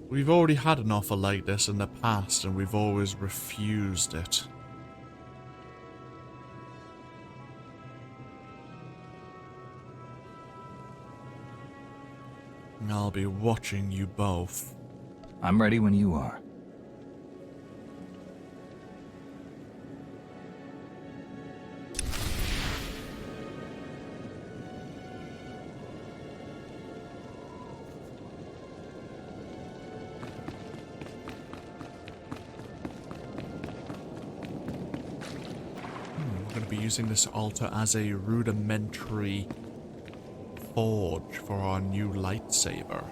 Speaker 1: We've already had an offer like this in the past, and we've always refused it. I'll be watching you both.
Speaker 3: I'm ready when you are.
Speaker 1: We're going to be using this altar as a rudimentary forge for our new lightsaber.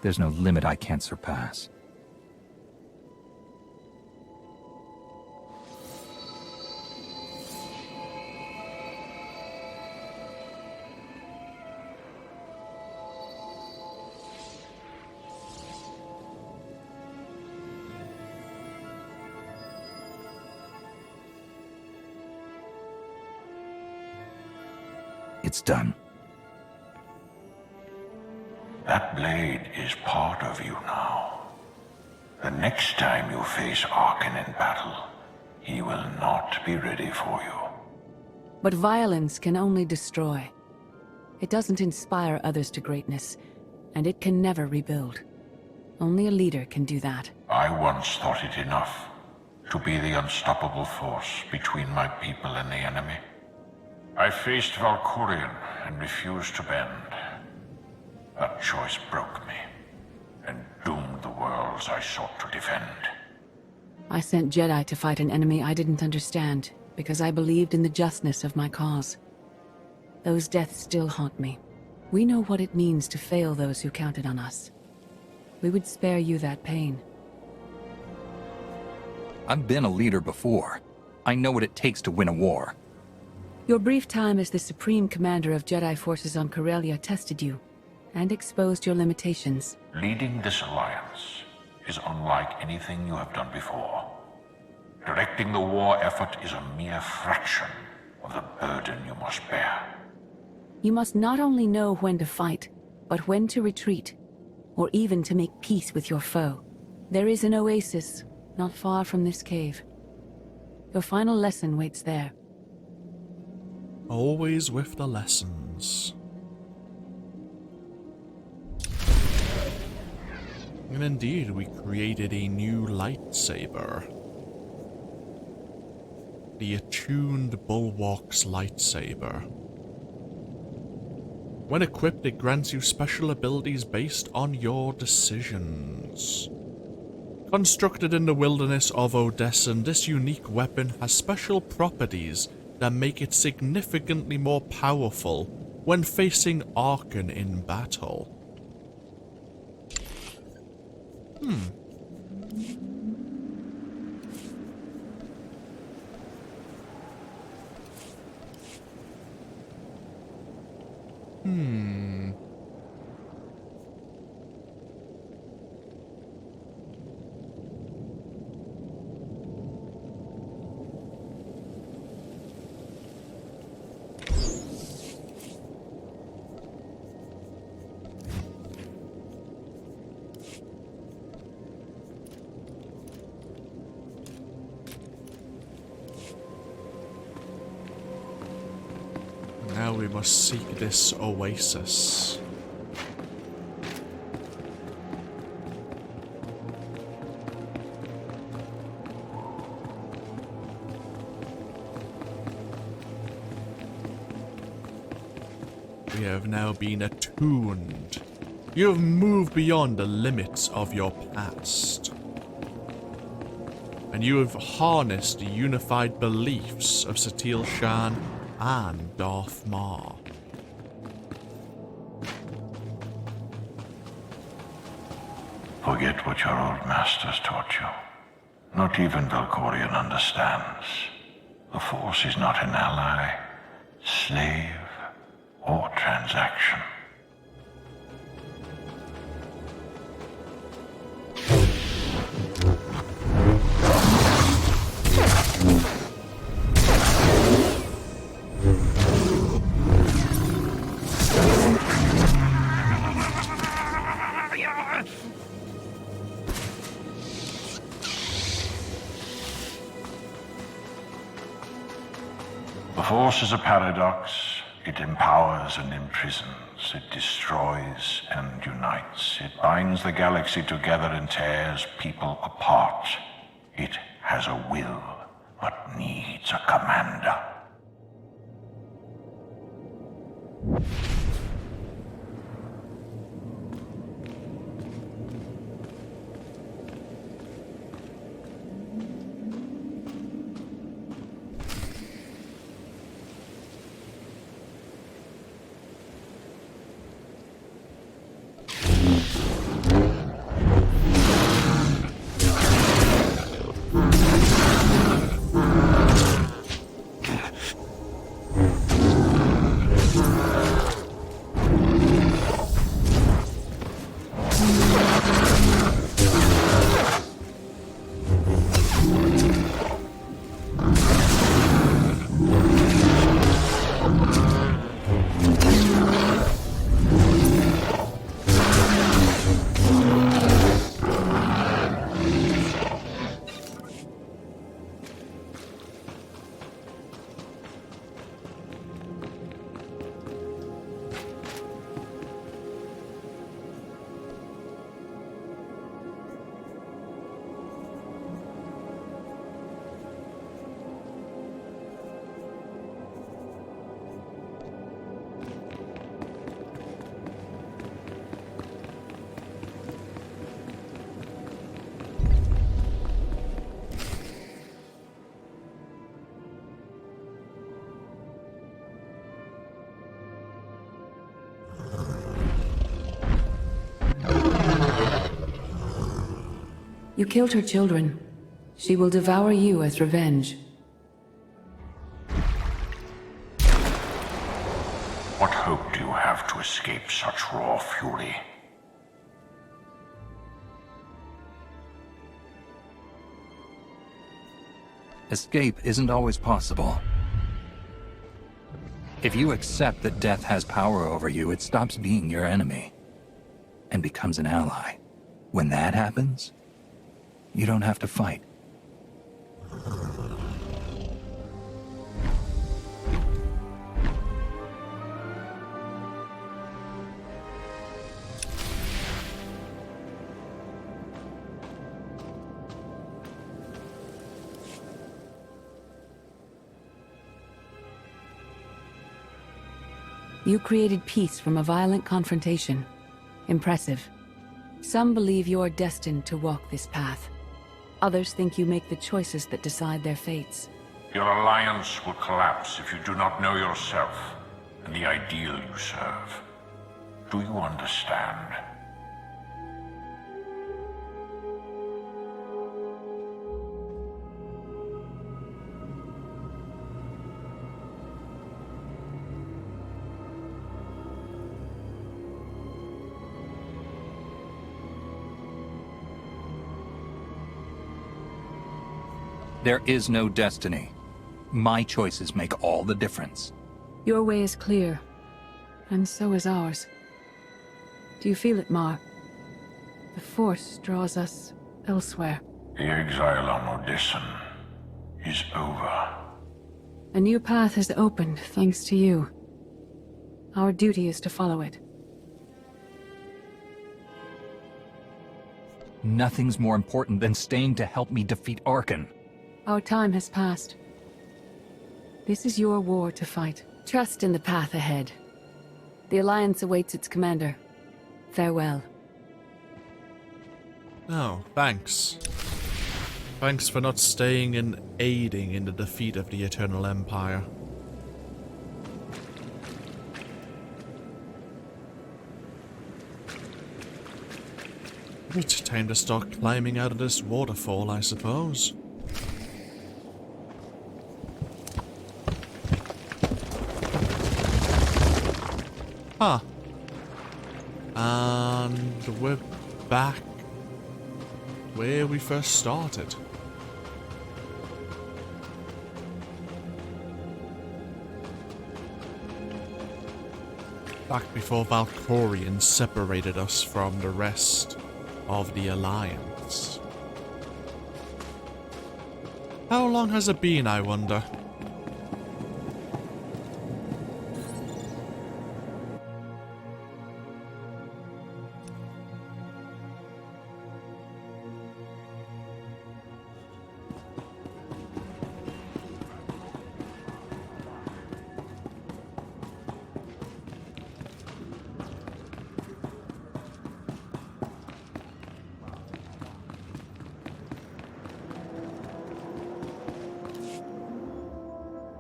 Speaker 3: There's no limit I can't surpass. It's done.
Speaker 14: That blade is part of you now. The next time you face Arkan in battle, he will not be ready for you.
Speaker 12: But violence can only destroy. It doesn't inspire others to greatness, and it can never rebuild. Only a leader can do that.
Speaker 14: I once thought it enough to be the unstoppable force between my people and the enemy. I faced Valkorian and refused to bend. That choice broke me, and doomed the worlds I sought to defend.
Speaker 12: I sent Jedi to fight an enemy I didn't understand, because I believed in the justness of my cause. Those deaths still haunt me. We know what it means to fail those who counted on us. We would spare you that pain.
Speaker 3: I've been a leader before. I know what it takes to win a war.
Speaker 12: Your brief time as the Supreme Commander of Jedi forces on Corellia tested you, and exposed your limitations.
Speaker 14: Leading this alliance is unlike anything you have done before. Directing the war effort is a mere fraction of the burden you must bear.
Speaker 12: You must not only know when to fight, but when to retreat, or even to make peace with your foe. There is an oasis not far from this cave. Your final lesson waits there.
Speaker 1: Always with the lessons. And indeed, we created a new lightsaber. The Attuned Bulwark's lightsaber. When equipped, it grants you special abilities based on your decisions. Constructed in the wilderness of Odessan, this unique weapon has special properties that make it significantly more powerful when facing Arkan in battle. now we must seek this oasis. We have now been attuned. You have moved beyond the limits of your past. And you have harnessed the unified beliefs of Satele, Shan, and Darth Maul.
Speaker 14: Forget what your old masters taught you. Not even Valkorian understands. The Force is not an ally, slave, or transaction. The Force is a paradox. It empowers and imprisons. It destroys and unites. It binds the galaxy together and tears people apart. It has a will, but needs a commander.
Speaker 12: You killed her children. She will devour you as revenge.
Speaker 14: What hope do you have to escape such raw fury?
Speaker 3: Escape isn't always possible. If you accept that death has power over you, it stops being your enemy and becomes an ally. When that happens, you don't have to fight.
Speaker 12: You created peace from a violent confrontation. Impressive. Some believe you're destined to walk this path. Others think you make the choices that decide their fates.
Speaker 14: Your alliance will collapse if you do not know yourself and the ideal you serve. Do you understand?
Speaker 3: There is no destiny. My choices make all the difference.
Speaker 12: Your way is clear, and so is ours. Do you feel it, Mar? The Force draws us elsewhere.
Speaker 14: The exile on Odessan is over.
Speaker 12: A new path has opened, thanks to you. Our duty is to follow it.
Speaker 3: Nothing's more important than staying to help me defeat Arkan.
Speaker 12: Our time has passed. This is your war to fight. Trust in the path ahead. The Alliance awaits its commander. Farewell.
Speaker 1: Oh, thanks. Thanks for not staying and aiding in the defeat of the Eternal Empire. It's time to start climbing out of this waterfall, I suppose. Huh. And we're back where we first started. Back before Valkorian separated us from the rest of the Alliance. How long has it been, I wonder?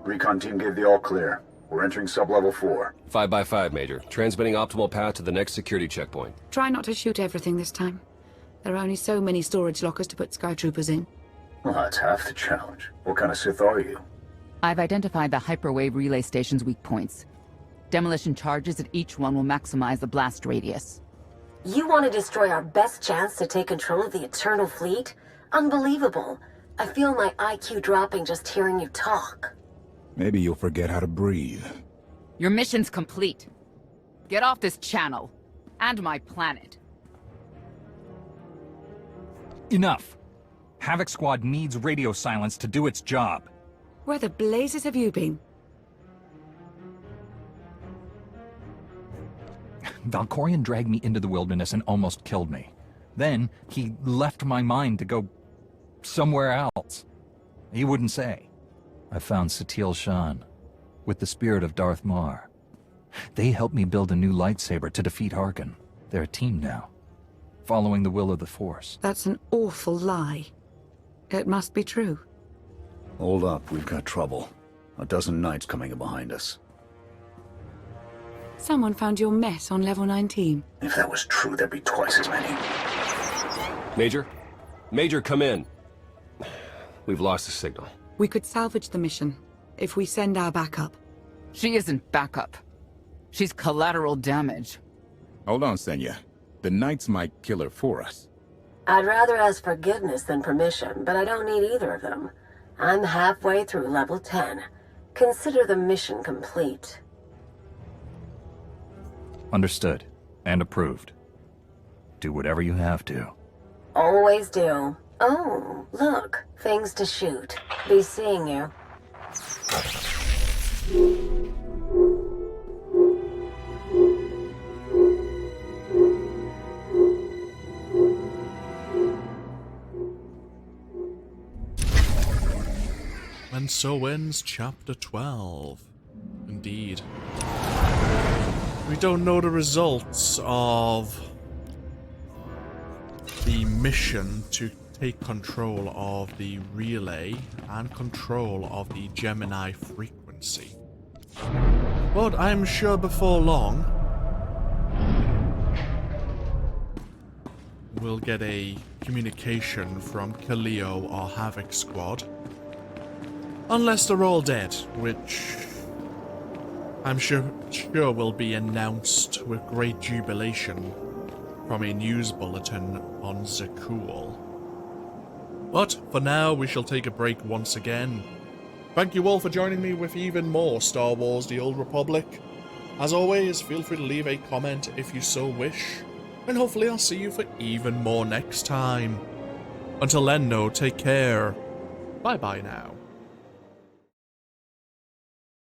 Speaker 7: Recon team gave the all clear. We're entering sub-level 4.
Speaker 2: 5x5, Major. Transmitting optimal path to the next security checkpoint.
Speaker 4: Try not to shoot everything this time. There are only so many storage lockers to put Skytroopers in.
Speaker 7: Well, that's half the challenge. What kind of Sith are you?
Speaker 5: I've identified the hyperwave relay station's weak points. Demolition charges at each one will maximize the blast radius.
Speaker 8: You want to destroy our best chance to take control of the Eternal Fleet? Unbelievable. I feel my IQ dropping just hearing you talk.
Speaker 6: Maybe you'll forget how to breathe.
Speaker 5: Your mission's complete. Get off this channel. And my planet.
Speaker 3: Enough. Havoc Squad needs radio silence to do its job.
Speaker 4: Where the blazes have you been?
Speaker 3: Valkorian dragged me into the wilderness and almost killed me. Then, he left my mind to go somewhere else. He wouldn't say. I found Satele Shan, with the spirit of Darth Mar. They helped me build a new lightsaber to defeat Arkan. They're a team now, following the will of the Force.
Speaker 4: That's an awful lie. It must be true.
Speaker 7: Hold up, we've got trouble. A dozen knights coming in behind us.
Speaker 4: Someone found your mess on level 19.
Speaker 7: If that was true, there'd be twice as many.
Speaker 2: Major? Major, come in. We've lost the signal.
Speaker 4: We could salvage the mission if we send our backup.
Speaker 5: She isn't backup. She's collateral damage.
Speaker 6: Hold on, Senya. The knights might kill her for us.
Speaker 8: I'd rather ask forgiveness than permission, but I don't need either of them. I'm halfway through level 10. Consider the mission complete.
Speaker 3: Understood. And approved. Do whatever you have to.
Speaker 8: Always do. Oh, look. Things to shoot. Be seeing you.
Speaker 1: And so ends Chapter 12. Indeed. We don't know the results of the mission to take control of the relay and control of the Gemini frequency. But I'm sure before long we'll get a communication from Kaleo or Havoc Squad. Unless they're all dead, which I'm sure will be announced with great jubilation from a news bulletin on Zakul. But for now, we shall take a break once again. Thank you all for joining me with even more Star Wars The Old Republic. As always, feel free to leave a comment if you so wish, and hopefully I'll see you for even more next time. Until then, though, take care. Bye-bye now.